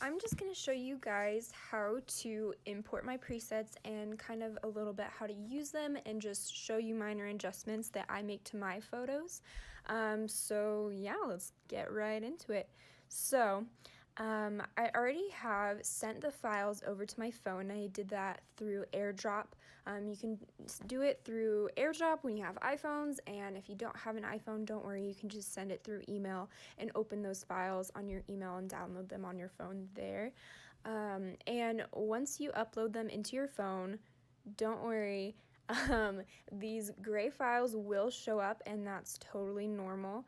I'm just going to show you guys how to import my presets and kind of a little bit how to use them and just show you minor adjustments that I make to my photos. So yeah, let's get right into it. So I already have sent the files over to my phone. I did that through AirDrop. You can do it through AirDrop when you have iPhones, and if you don't have an iPhone, don't worry, you can just send it through email and open those files on your email and download them on your phone there. And once you upload them into your phone, don't worry, these gray files will show up, and that's totally normal.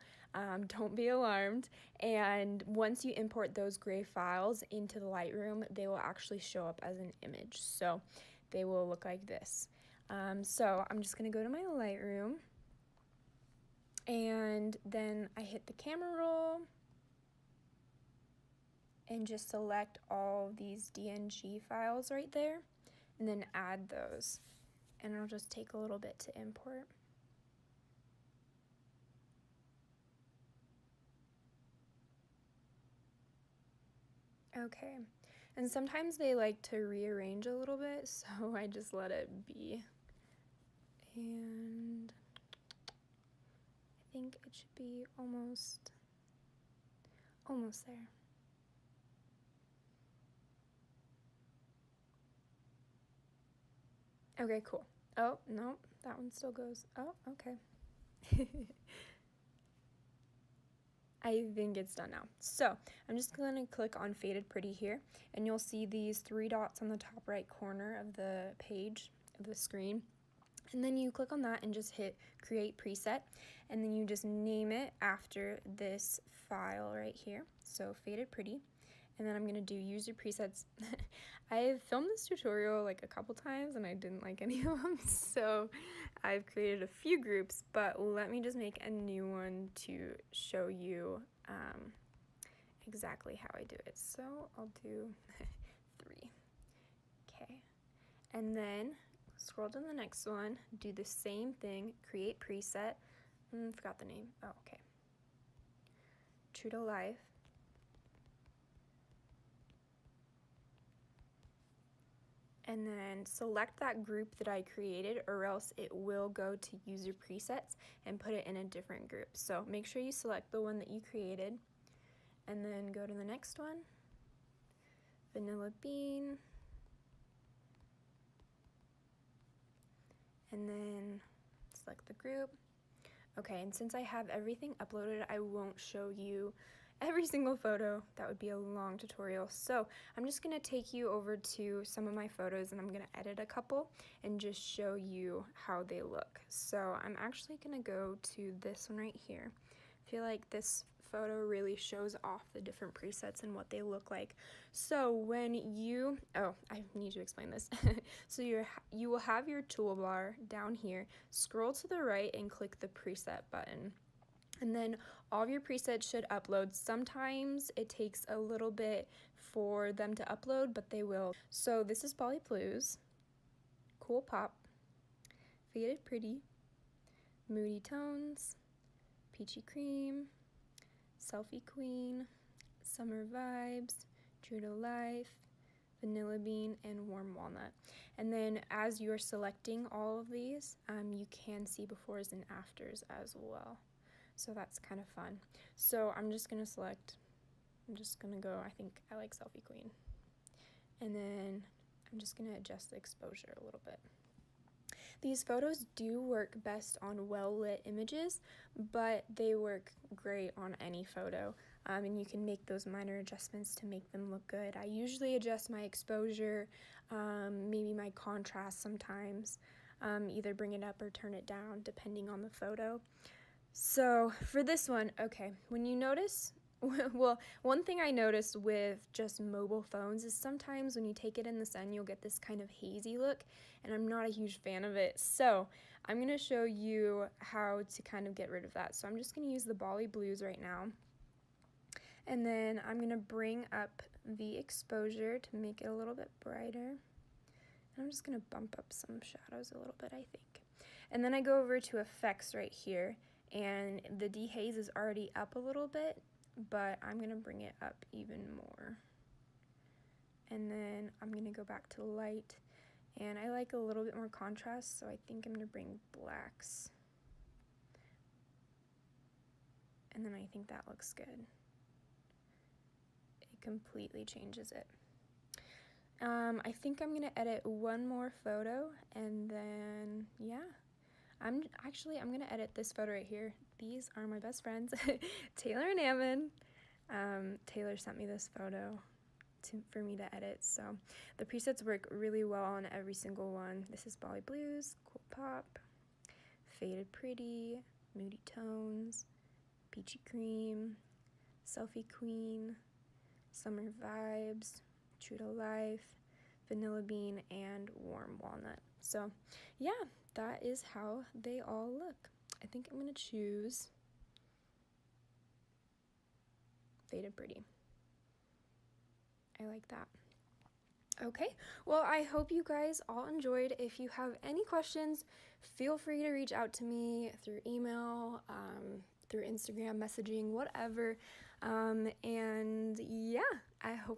Don't be alarmed. And once you import those gray files into the Lightroom, they will actually show up as an image. So they will look like this. So I'm just going to go to my Lightroom, and then I hit the camera roll and just select all these DNG files right there, and then add those. And it'll just take a little bit to import. Okay, and sometimes they like to rearrange a little bit, so I just let it be. And I think it should be almost there. Okay, cool. Oh, no, that one still goes. Oh, okay. I think it's done now. So I'm just going to click on Faded Pretty here, and you'll see these 3 dots on the top right corner of the page, of the screen. And then you click on that and just hit Create Preset, and then you just name it after this file right here. So Faded Pretty. And then I'm going to do user presets. I've filmed this tutorial like a couple times and I didn't like any of them, so I've created a few groups, but let me just make a new one to show you exactly how I do it. So I'll do 3. Okay. And then scroll to the next one, do the same thing, create preset. Forgot the name. Oh, okay. True to life. And then select that group that I created, or else it will go to user presets and put it in a different group. So make sure you select the one that you created, and then go to the next one, vanilla bean, and then select the group. Okay, and since I have everything uploaded, I won't show you every single photo. That would be a long tutorial. So I'm just gonna take you over to some of my photos, and I'm gonna edit a couple and just show you how they look. So I'm actually gonna go to this one right here. I feel like this photo really shows off the different presets and what they look like. So when you, I need to explain this. So you will have your toolbar down here, scroll to the right and click the preset button. And then all of your presets should upload. Sometimes it takes a little bit for them to upload, but they will. So this is Polly Blues, Cool Pop, Faded Pretty, Moody Tones, Peachy Cream, Selfie Queen, Summer Vibes, True to Life, Vanilla Bean, and Warm Walnut. And then as you're selecting all of these, you can see befores and afters as well. So that's kind of fun. So I'm just going to select, I think I like Selfie Queen. And then I'm just going to adjust the exposure a little bit. These photos do work best on well-lit images, but they work great on any photo, and you can make those minor adjustments to make them look good. I usually adjust my exposure, maybe my contrast sometimes, either bring it up or turn it down depending on the photo. So for this one, okay, when you notice, well, one thing I noticed with just mobile phones is sometimes when you take it in the sun, you'll get this kind of hazy look, and I'm not a huge fan of it. So I'm going to show you how to kind of get rid of that. So I'm just going to use the Polly Blues right now. And then I'm going to bring up the exposure to make it a little bit brighter. And I'm just going to bump up some shadows a little bit, I think. And then I go over to effects right here, and the dehaze is already up a little bit, but I'm going to bring it up even more. And then I'm gonna go back to light, and I like a little bit more contrast, so I think I'm gonna bring blacks. And then I think that looks good. It completely changes it. I think I'm gonna edit one more photo, and then yeah, I'm gonna edit this photo right here. These are my best friends, Taylor and Ammon. Taylor sent me this photo for me to edit, so the presets work really well on every single one. This is Bali Blues, Cool Pop, Faded Pretty, Moody Tones, Peachy Cream, Selfie Queen, Summer Vibes, True to Life, Vanilla Bean, and Warm Walnut. So yeah, that is how they all look. I think I'm gonna choose Faded Pretty. I like that. Okay, well, I hope you guys all enjoyed. If you have any questions, feel free to reach out to me through email, through Instagram messaging, whatever. And yeah, I hope